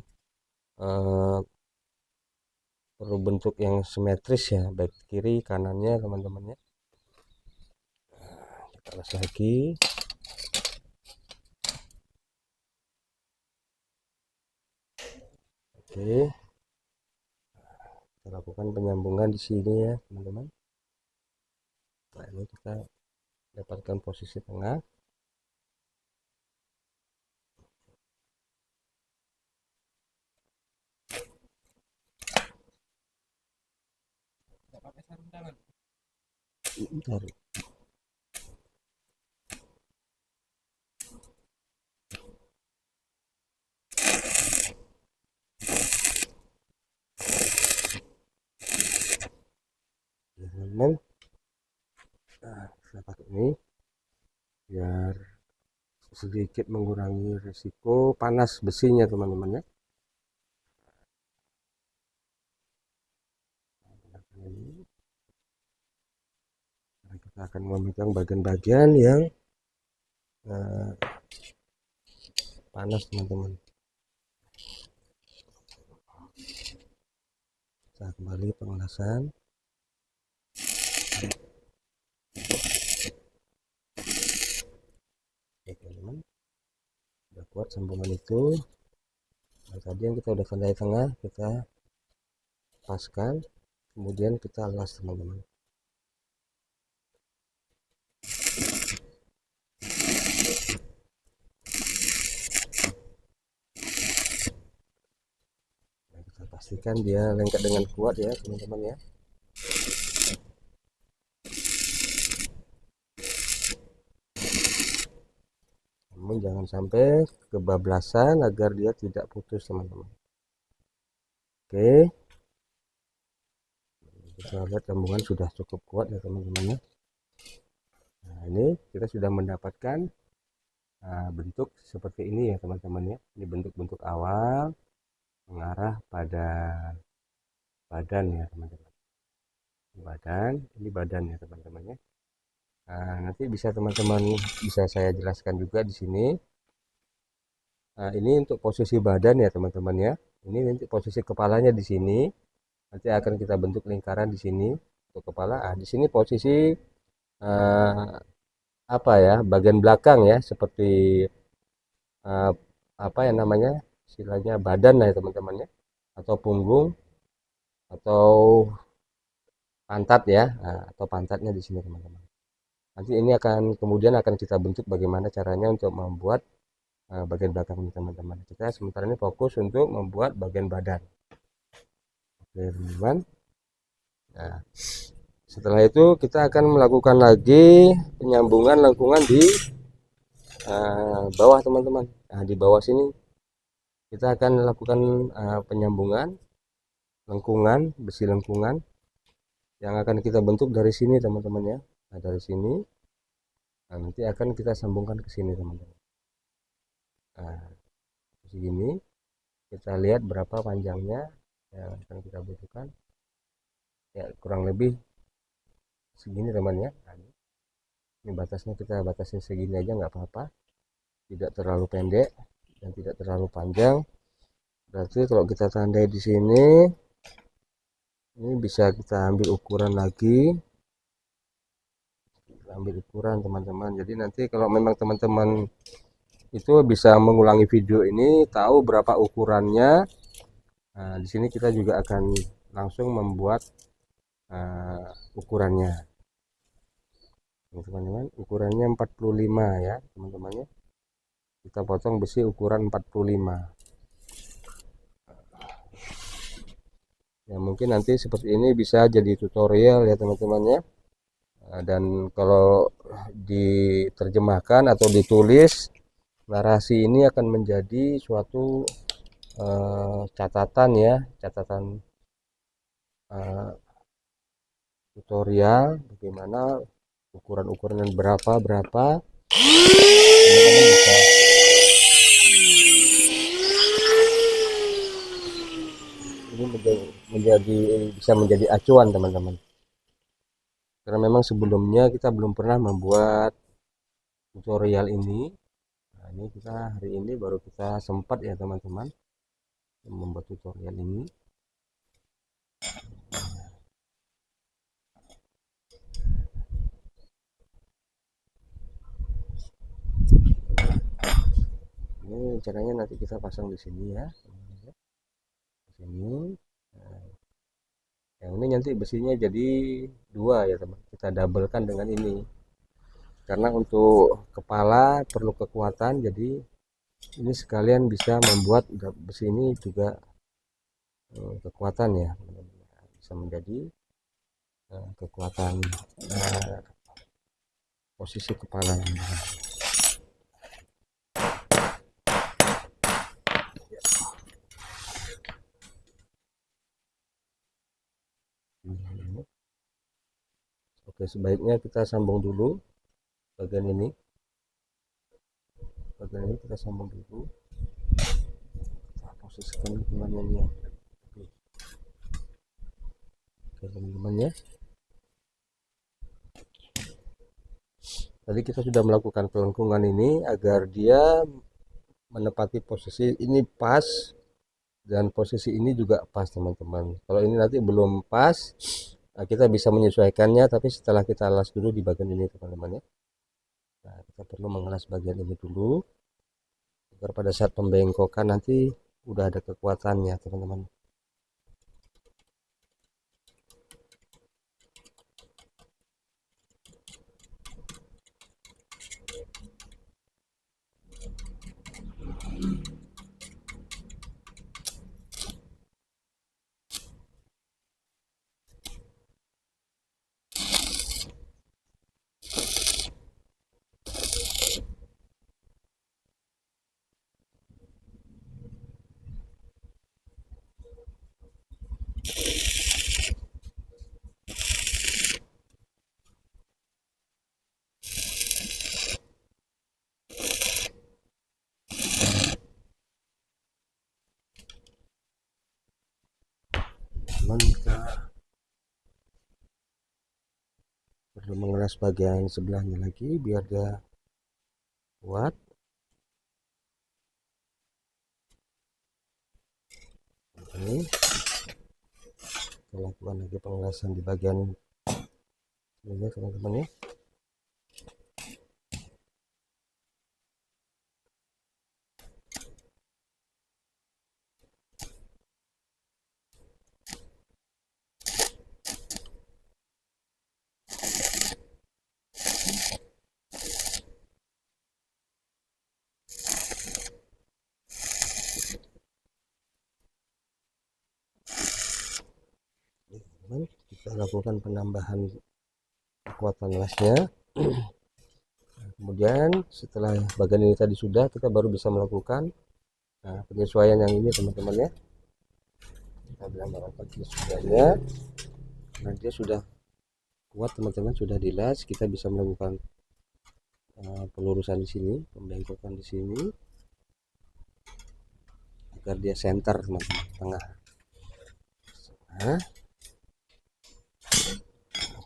bentuk yang simetris ya, baik kiri kanannya teman-teman ya. Kita las lagi. Oke, kita lakukan penyambungan di sini ya teman-teman. Nah, ini kita dapatkan posisi tengah. Nggak pakai sarung tangan. Bentar. Ya, teman-teman. Nah, saya pakai ini biar sedikit mengurangi risiko panas besinya teman-teman ya. Nah, kita akan memegang bagian-bagian yang panas teman-teman. Kita kembali pengelasan. Oke teman-teman, sudah kuat sambungan itu. Nah, tadi yang kita udah tandai tengah kita paskan, kemudian kita las teman-teman. Nah, kita pastikan dia lengket dengan kuat ya teman-teman ya. Namun jangan sampai kebablasan agar dia tidak putus teman-teman. Oke, kita lihat sambungan sudah cukup kuat ya teman-teman ya. Nah, ini kita sudah mendapatkan bentuk seperti ini ya teman-teman ya. Ini bentuk-bentuk awal mengarah pada badan ya teman-teman. Ini badan ya teman-teman ya. Nah, nanti bisa teman-teman bisa saya jelaskan juga di sini. Nah, ini untuk posisi badan ya teman-teman ya. Ini nanti posisi kepalanya di sini. Nanti akan kita bentuk lingkaran di sini untuk kepala. Di sini posisi eh, apa ya? Bagian belakang ya, seperti eh, apa ya namanya? Istilahnya badan lah ya teman-teman ya. Atau punggung atau pantat ya. Nah, atau pantatnya di sini teman-teman. Nanti ini akan kemudian akan kita bentuk bagaimana caranya untuk membuat bagian belakang ini teman-teman. Kita sementara ini fokus untuk membuat bagian badan. Oke teman-teman. Nah, setelah itu kita akan melakukan lagi penyambungan lengkungan di bawah teman-teman. Nah, di bawah sini kita akan melakukan penyambungan lengkungan, besi lengkungan yang akan kita bentuk dari sini teman-teman ya. Nah, dari sini nanti akan kita sambungkan ke sini teman-teman. Nah, segini kita lihat berapa panjangnya yang akan kita butuhkan. Ya, kurang lebih segini teman ya. Nah, ini batasnya kita batasin segini aja nggak apa-apa, tidak terlalu pendek dan tidak terlalu panjang. Berarti kalau kita tandai di sini, ini bisa kita ambil ukuran lagi, kita ambil ukuran teman-teman. Jadi nanti kalau memang teman-teman itu bisa mengulangi video ini, tahu berapa ukurannya. Nah, di sini kita juga akan langsung membuat ukurannya. Teman-teman, ukurannya 45 ya teman-teman ya. Kita potong besi ukuran 45. Ya mungkin nanti seperti ini bisa jadi tutorial ya teman-teman ya. Dan kalau diterjemahkan atau ditulis, narasi ini akan menjadi suatu catatan ya, catatan tutorial bagaimana ukuran-ukuran berapa bisa ini bisa menjadi acuan teman-teman, karena memang sebelumnya kita belum pernah membuat tutorial ini. Nah, ini kita hari ini baru kita sempat ya teman-teman membuat tutorial ini. Ini caranya nanti kita pasang di sini ya, di sini. Nah, yang ini nanti besinya jadi dua ya teman, kita doublekan dengan ini karena untuk kepala perlu kekuatan, jadi ini sekalian bisa membuat besi ini juga kekuatan ya, bisa menjadi kekuatan posisi kepala. Oke, sebaiknya kita sambung dulu bagian ini kita sambung dulu, kita posisikan lingkungannya. Oke teman-teman ya, tadi kita sudah melakukan pelengkungan ini agar dia menepati posisi ini pas dan posisi ini juga pas teman-teman. Kalau ini nanti belum pas, kita bisa menyesuaikannya, tapi setelah kita alas dulu di bagian ini teman-teman ya. Nah, kita perlu mengelas bagian ini dulu agar pada saat pembengkokan nanti udah ada kekuatannya teman-teman. Teman, kita perlu mengelas bagian sebelahnya lagi biar dia kuat. Ini kita lakukan lagi pengelasan di bagian ini teman-teman ya. Kita lakukan penambahan kekuatan lasnya. Kemudian setelah bagian ini tadi sudah, kita baru bisa melakukan penyesuaian yang ini teman-teman ya. Kita melakukan penyesuaiannya. Nah, dia sudah kuat teman-teman, sudah dilas. Kita bisa melakukan pelurusan di sini, pembengkokan di sini agar dia center teman-teman, tengah. Nah,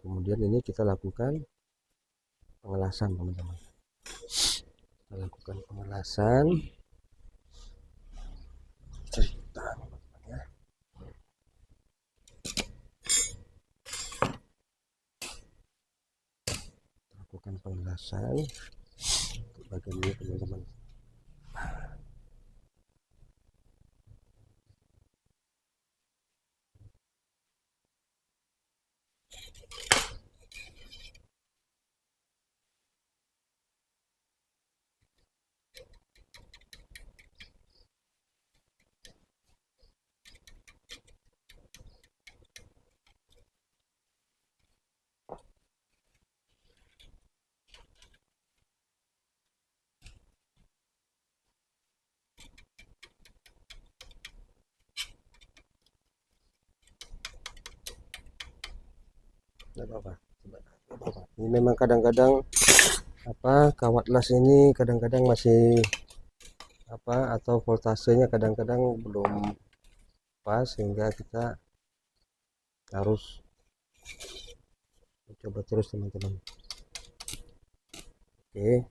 kemudian ini kita lakukan pengelasan teman-teman. Kita lakukan pengelasan. Cerita teman-teman ya. Lakukan pengelasan untuk bagian ini teman-teman. Tidak apa-apa. Ini memang kadang-kadang kawat las ini kadang-kadang masih atau voltasenya kadang-kadang belum pas, sehingga kita harus coba terus teman-teman. Oke.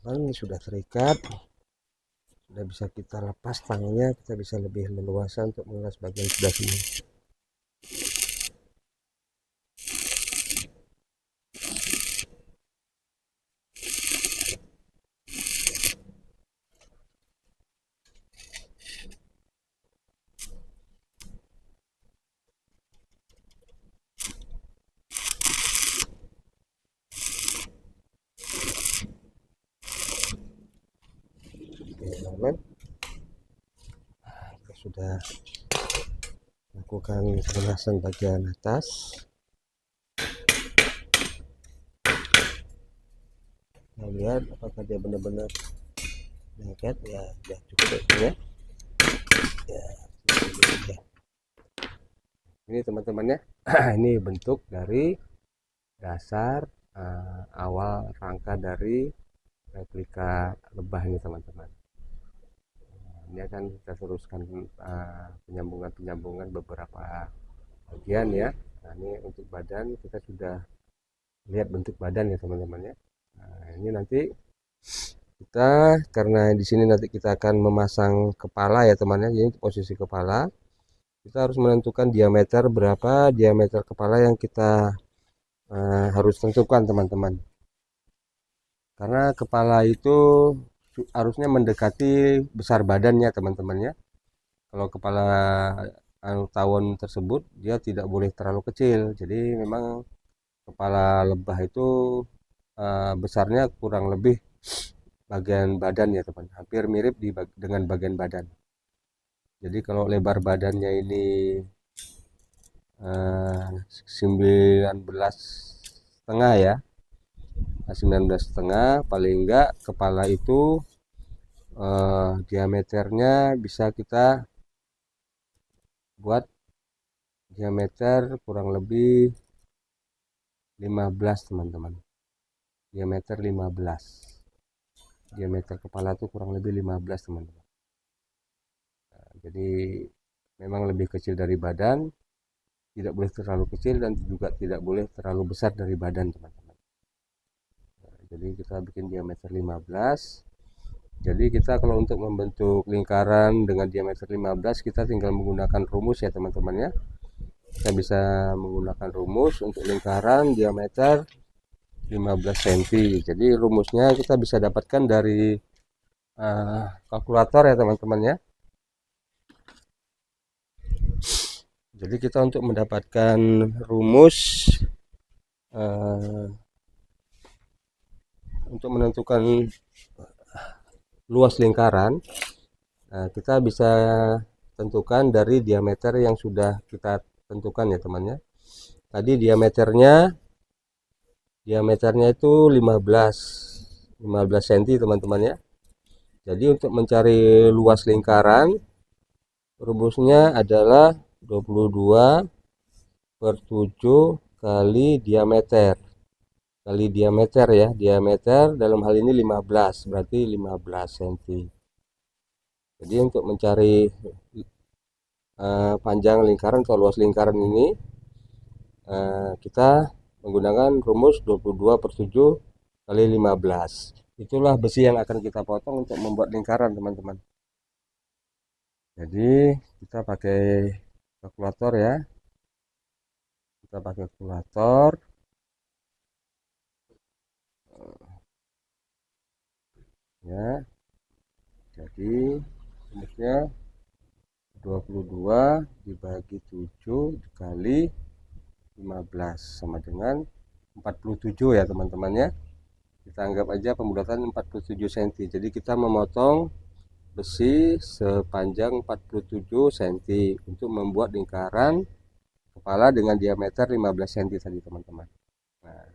Ini sudah terikat, sudah bisa kita lepas tangnya, kita bisa lebih leluasa untuk mengelas bagian sebelah sini. Teman-teman, kita sudah lakukan pengelasan bagian atas. Kita lihat apakah dia benar-benar lengket. Ya cukup ya. Ya, ini teman-teman ya. Ini bentuk dari dasar awal rangka dari replika lebah ini teman-teman. Ini akan kita teruskan penyambungan beberapa bagian ya. Nah, ini untuk badan kita sudah lihat bentuk badan ya teman-teman ya. Nah, ini nanti kita, karena di sini nanti kita akan memasang kepala ya teman-teman, jadi posisi kepala kita harus menentukan diameter berapa, diameter kepala yang kita harus tentukan teman-teman, karena kepala itu harusnya mendekati besar badannya teman-teman ya. Kalau kepala tawon tersebut dia tidak boleh terlalu kecil, jadi memang kepala lebah itu besarnya kurang lebih bagian badan ya teman, hampir mirip dengan bagian badan. Jadi kalau lebar badannya ini 19,5 ya, 19,5, paling enggak kepala itu diameternya bisa kita buat diameter kurang lebih 15 teman-teman, diameter 15, diameter kepala itu kurang lebih 15 teman-teman. Jadi memang lebih kecil dari badan, tidak boleh terlalu kecil dan juga tidak boleh terlalu besar dari badan teman-teman. Jadi kita bikin diameter 15. Jadi kita kalau untuk membentuk lingkaran dengan diameter 15, kita tinggal menggunakan rumus ya teman-teman ya. Kita bisa menggunakan rumus untuk lingkaran diameter 15 cm. Jadi rumusnya kita bisa dapatkan dari kalkulator ya teman-teman ya. Jadi kita untuk mendapatkan rumus untuk menentukan luas lingkaran, kita bisa tentukan dari diameter yang sudah kita tentukan ya teman-teman. Tadi diameternya itu 15 cm teman-teman ya. Jadi untuk mencari luas lingkaran, rumusnya adalah 22/7 kali diameter ya. Diameter dalam hal ini 15, berarti 15 cm. Jadi untuk mencari panjang lingkaran atau luas lingkaran ini, kita menggunakan rumus 22/7 kali 15. Itulah besi yang akan kita potong untuk membuat lingkaran teman-teman. Jadi kita pakai kalkulator ya. Kita pakai kalkulator. Ya. Jadi rumusnya 22 dibagi 7 dikali 15 sama dengan 47 ya teman-teman ya. Kita anggap aja pembulatan 47 cm. Jadi kita memotong besi sepanjang 47 cm untuk membuat lingkaran kepala dengan diameter 15 cm tadi teman-teman. Nah,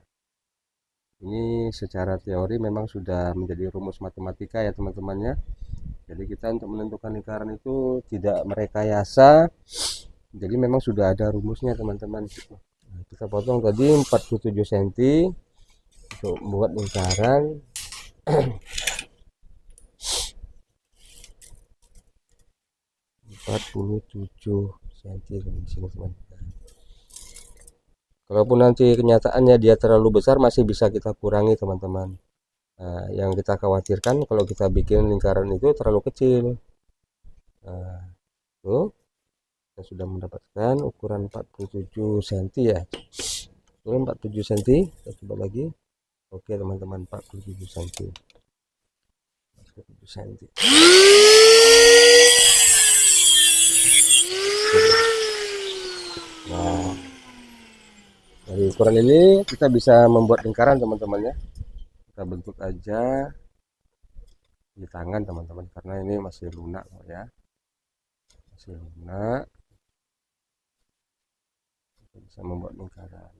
ini secara teori memang sudah menjadi rumus matematika ya teman-teman ya. Jadi kita untuk menentukan lingkaran itu tidak merekayasa, jadi memang sudah ada rumusnya teman-teman. Nah, kita potong tadi 47 cm untuk membuat lingkaran. 47 cm di sini teman. Kalaupun nanti kenyataannya dia terlalu besar, masih bisa kita kurangi teman-teman. Nah, yang kita khawatirkan kalau kita bikin lingkaran itu terlalu kecil. Nah, tuh kita sudah mendapatkan ukuran 47 cm ya. Ini 47 cm. Kita coba lagi. Oke teman-teman, 47 cm. 47 cm. Nah, dari ukuran ini kita bisa membuat lingkaran teman-teman ya. Kita bentuk aja di tangan teman-teman, karena ini masih lunak ya. Masih lunak. Kita bisa membuat lingkaran.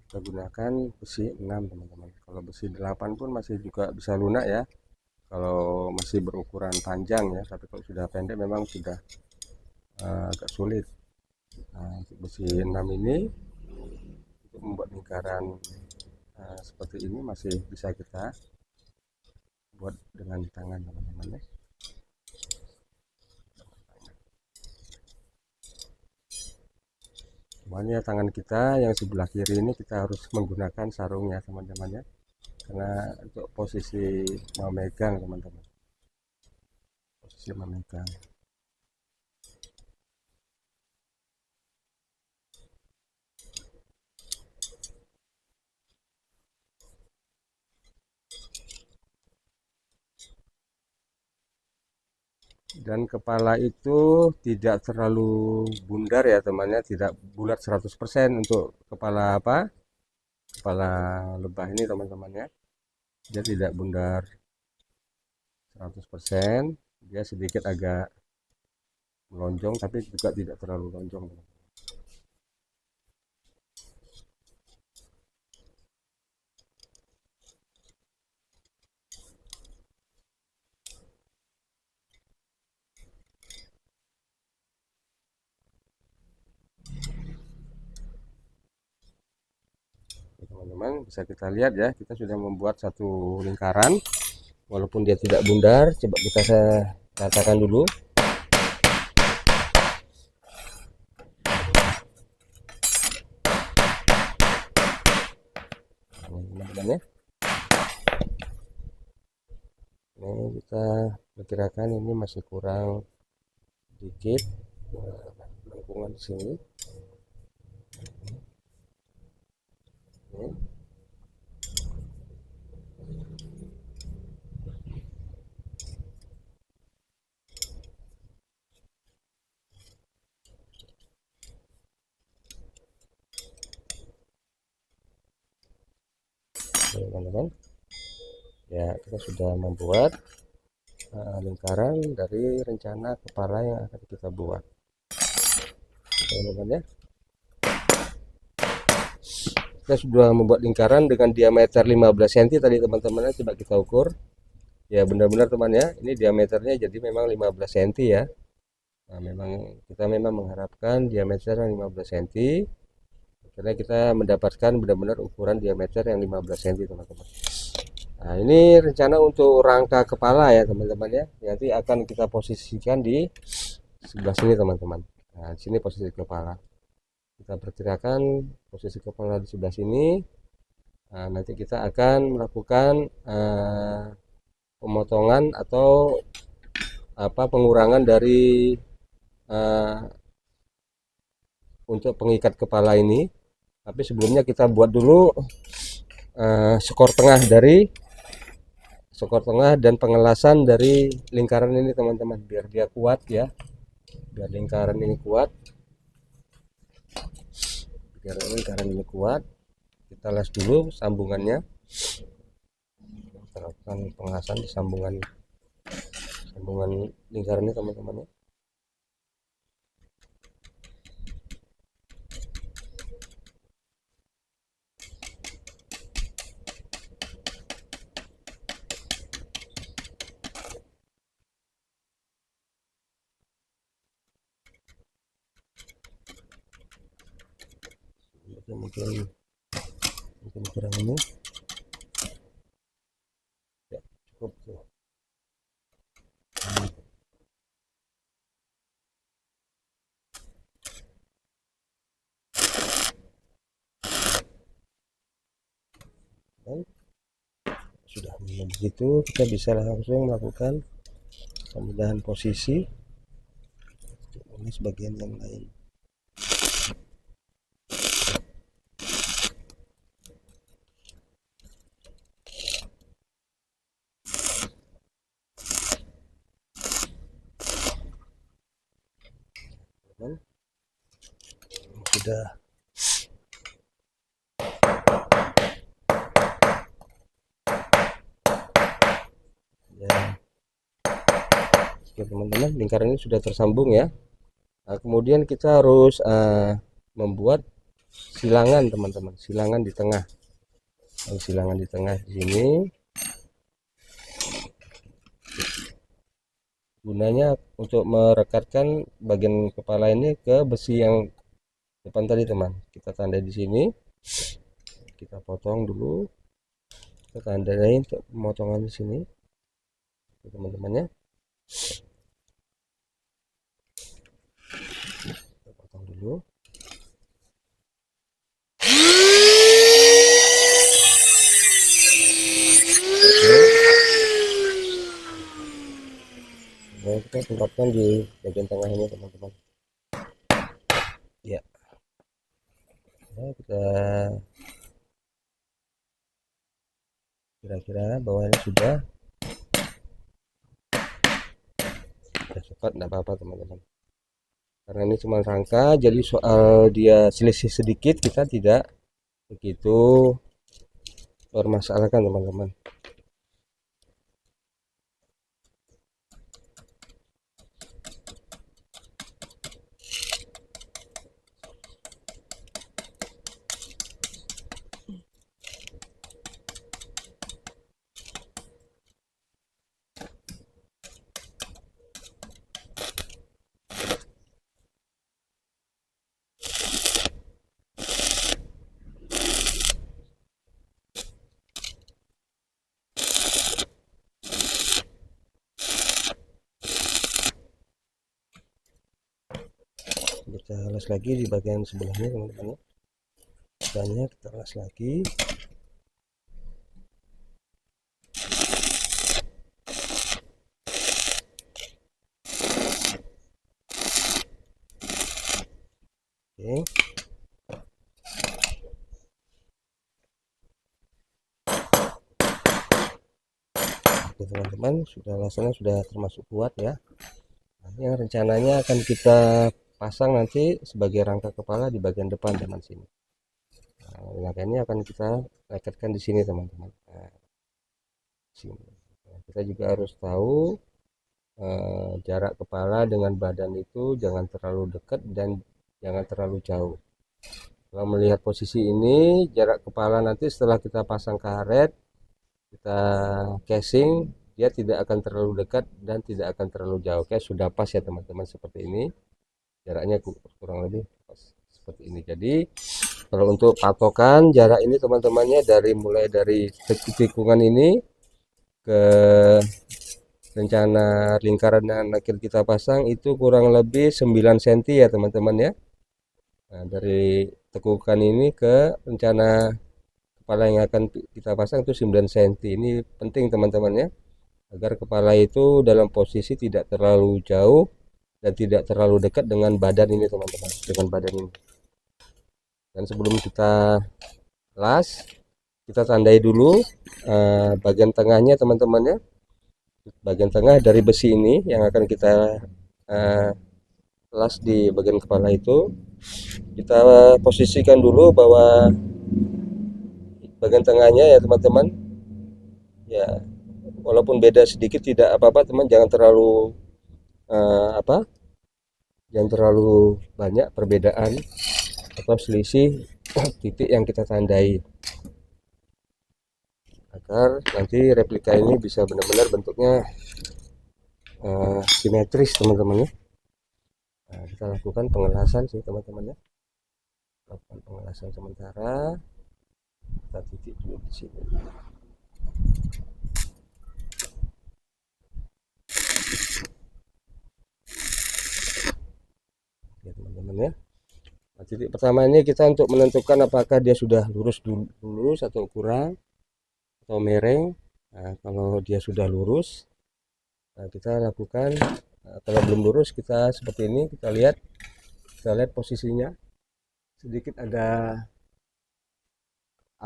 Kita gunakan besi 6 teman-teman. Kalau besi 8 pun masih juga bisa lunak ya, kalau masih berukuran panjang ya. Tapi kalau sudah pendek memang sudah agak sulit. Nah, untuk besi 6 ini untuk membuat lingkaran seperti ini masih bisa kita buat dengan tangan teman-teman ya. Cuman ya tangan kita yang sebelah kiri ini kita harus menggunakan sarung ya teman-teman ya, karena untuk posisi memegang teman-teman, posisi memegang. Dan kepala itu tidak terlalu bundar ya temannya, tidak bulat 100% untuk kepala kepala lebah ini teman-teman ya. Dia tidak bundar 100%, dia sedikit agak melonjong tapi juga tidak terlalu lonjong. Teman-teman bisa kita lihat ya, kita sudah membuat satu lingkaran walaupun dia tidak bundar. Coba kita ratakan dulu. Teman-teman ya, ini kita perkirakan ini masih kurang sedikit lengkungan di sini. Ini. Teman-teman ya, kita sudah membuat lingkaran dari rencana kepala yang akan kita buat teman-teman ya. Kita sudah membuat lingkaran dengan diameter 15 cm tadi teman-teman. Coba kita ukur ya, benar-benar teman ya, ini diameternya jadi memang 15 cm ya. Nah, kita memang mengharapkan diameter yang 15 cm karena kita mendapatkan benar-benar ukuran diameter yang 15 cm teman-teman. Nah, ini rencana untuk rangka kepala ya teman-teman ya. Nanti akan kita posisikan di sebelah sini teman-teman. Nah, di sini posisi kepala. Kita perkirakan posisi kepala di sebelah sini. Nah, nanti kita akan melakukan pemotongan atau pengurangan dari untuk pengikat kepala ini. Tapi sebelumnya kita buat dulu skor tengah dan pengelasan dari lingkaran ini teman-teman, biar dia kuat ya, biar lingkaran ini kuat. Kita les dulu sambungannya, kita lakukan pengelasan di sambungan lingkaran ini teman-teman ya. Mungkin kurang ini ya, cukup tuh. Dan sudah begitu, kita bisa langsung melakukan pemindahan posisi ini sebagian yang lain. Sudah ya, oke teman-teman, lingkaran ini sudah tersambung ya. Nah, kemudian kita harus membuat silangan teman-teman, silangan di tengah. Silangan di tengah di sini gunanya untuk merekatkan bagian kepala ini ke besi yang depan tadi teman. Kita tandai di sini, kita potong dulu kita tandai untuk pemotongan di sini teman-temannya. Kita potong dulu. Oke, kita tempatkan di bagian tengah ini teman-teman ya. Nah, kita kira-kira bawahnya sudah cepat, enggak apa-apa teman-teman, karena ini cuma rangka, jadi soal dia selisih sedikit kita tidak begitu permasalahkan teman-teman. Kita las lagi di bagian sebelahnya teman-teman, banyak kita las lagi. Oke, oke teman-teman, sudah lasannya sudah termasuk kuat ya. Nah, yang rencananya akan kita pasang nanti sebagai rangka kepala di bagian depan teman sini. Nah, ini akan kita lekatkan di sini teman-teman. Nah, sini. Nah, kita juga harus tahu jarak kepala dengan badan itu jangan terlalu dekat dan jangan terlalu jauh. Kalau melihat posisi ini, jarak kepala nanti setelah kita pasang karet, kita casing, dia tidak akan terlalu dekat dan tidak akan terlalu jauh. Oke, sudah pas ya teman-teman, seperti ini. Jaraknya kurang lebih pas seperti ini. Jadi kalau untuk patokan jarak ini teman-temannya mulai dari tikungan ini ke rencana lingkaran yang akan kita pasang itu kurang lebih 9 cm ya teman-teman ya. Nah, dari tekukan ini ke rencana kepala yang akan kita pasang itu 9 cm. Ini penting teman-teman ya, agar kepala itu dalam posisi tidak terlalu jauh dan tidak terlalu dekat dengan badan ini teman-teman, dengan badan ini. Dan sebelum kita las, kita tandai dulu bagian tengahnya teman-teman ya. Bagian tengah dari besi ini yang akan kita las di bagian kepala itu, kita posisikan dulu bahwa bagian tengahnya ya teman-teman ya, walaupun beda sedikit tidak apa-apa teman, jangan terlalu jangan terlalu banyak perbedaan atau selisih titik yang kita tandai, agar nanti replika ini bisa benar-benar bentuknya simetris teman-teman ya. Nah, kita lakukan pengelasan sih teman-teman ya, lakukan pengelasan sementara, kita titik dulu di sini. Ya teman-teman ya. Nah, titik pertama ini kita untuk menentukan apakah dia sudah lurus atau kurang atau miring. Nah, kalau dia sudah lurus, nah kita lakukan, kalau belum lurus kita seperti ini, kita lihat posisinya sedikit ada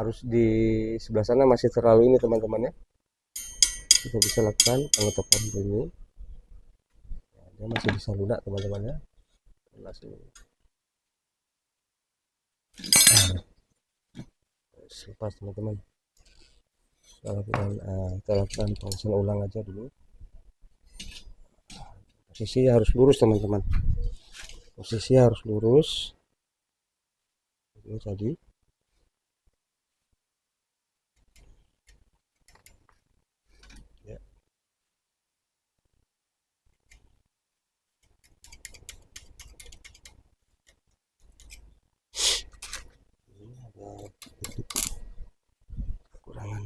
arus di sebelah sana masih terlalu ini teman-teman ya, kita bisa lakukan pengetopan ini. Nah, dia masih bisa lunak teman-teman ya, lepas teman-teman. Kita lakukan pengelasan ulang aja dulu. Posisi harus lurus teman-teman, posisi harus lurus ini tadi. Ya. Ini ada kekurangan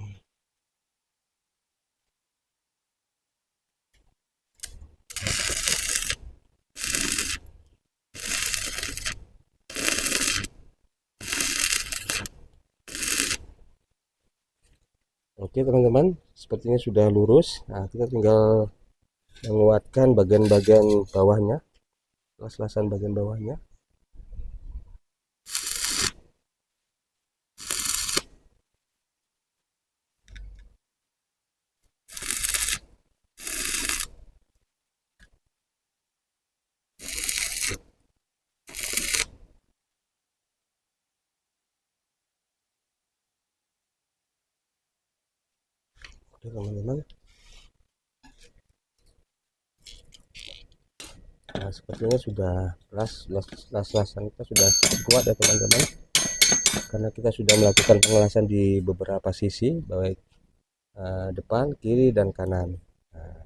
Oke teman-teman, sepertinya sudah lurus. Nah, kita tinggal menguatkan bagian-bagian bawahnya, las-lasan bagian bawahnya. Oke teman-teman, nah sepertinya sudah las-lasan kita sudah kuat ya teman-teman, karena kita sudah melakukan pengelasan di beberapa sisi, baik depan, kiri, dan kanan. Nah,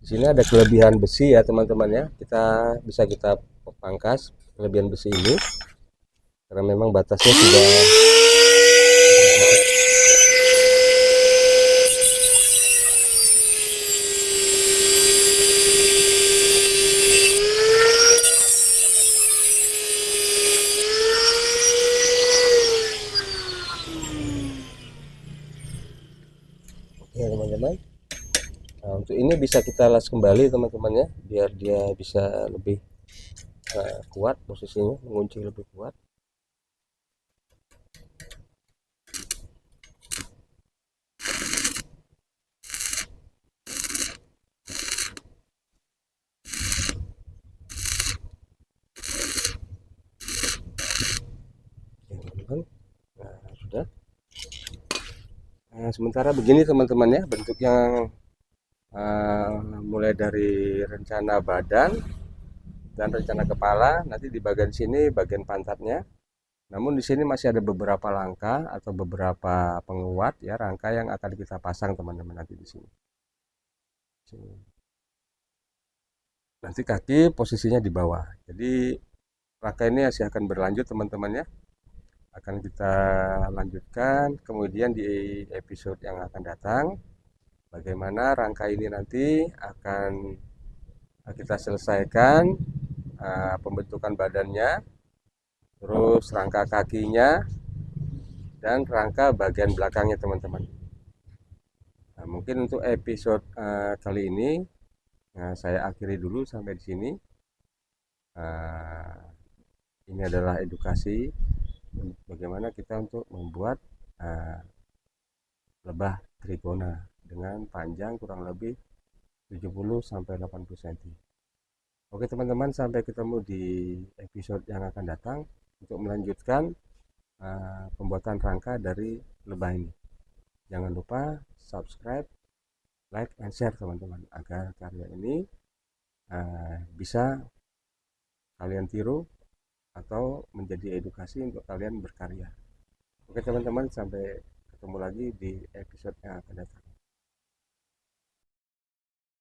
di sini ada kelebihan besi ya teman-teman ya, kita pangkas kelebihan besi ini karena memang batasnya sudah. Ya teman-teman, nah, untuk ini bisa kita las kembali teman-teman ya, biar dia bisa lebih kuat posisinya, mengunci lebih kuat. Ya, teman-teman. Nah, sudah. Nah, sementara begini teman-teman ya, bentuk yang mulai dari rencana badan dan rencana kepala. Nanti di bagian sini bagian pantatnya. Namun di sini masih ada beberapa langkah atau beberapa penguat ya, rangka yang akan kita pasang teman-teman nanti di sini. Nanti kaki posisinya di bawah. Jadi rangka ini masih akan berlanjut teman-teman ya. Akan kita lanjutkan kemudian di episode yang akan datang. Bagaimana rangka ini nanti akan kita selesaikan, pembentukan badannya, terus rangka kakinya, dan rangka bagian belakangnya teman-teman. Nah, mungkin untuk episode kali ini saya akhiri dulu sampai di sini. Uh, ini adalah edukasi bagaimana kita untuk membuat uh, lebah trigona dengan panjang kurang lebih 70 sampai 80 cm. Oke teman-teman, sampai ketemu di episode yang akan datang untuk melanjutkan pembuatan rangka dari lebah ini. Jangan lupa subscribe, like, and share teman-teman, agar karya ini bisa kalian tiru atau menjadi edukasi untuk kalian berkarya. Oke teman-teman, sampai ketemu lagi di episode yang akan datang.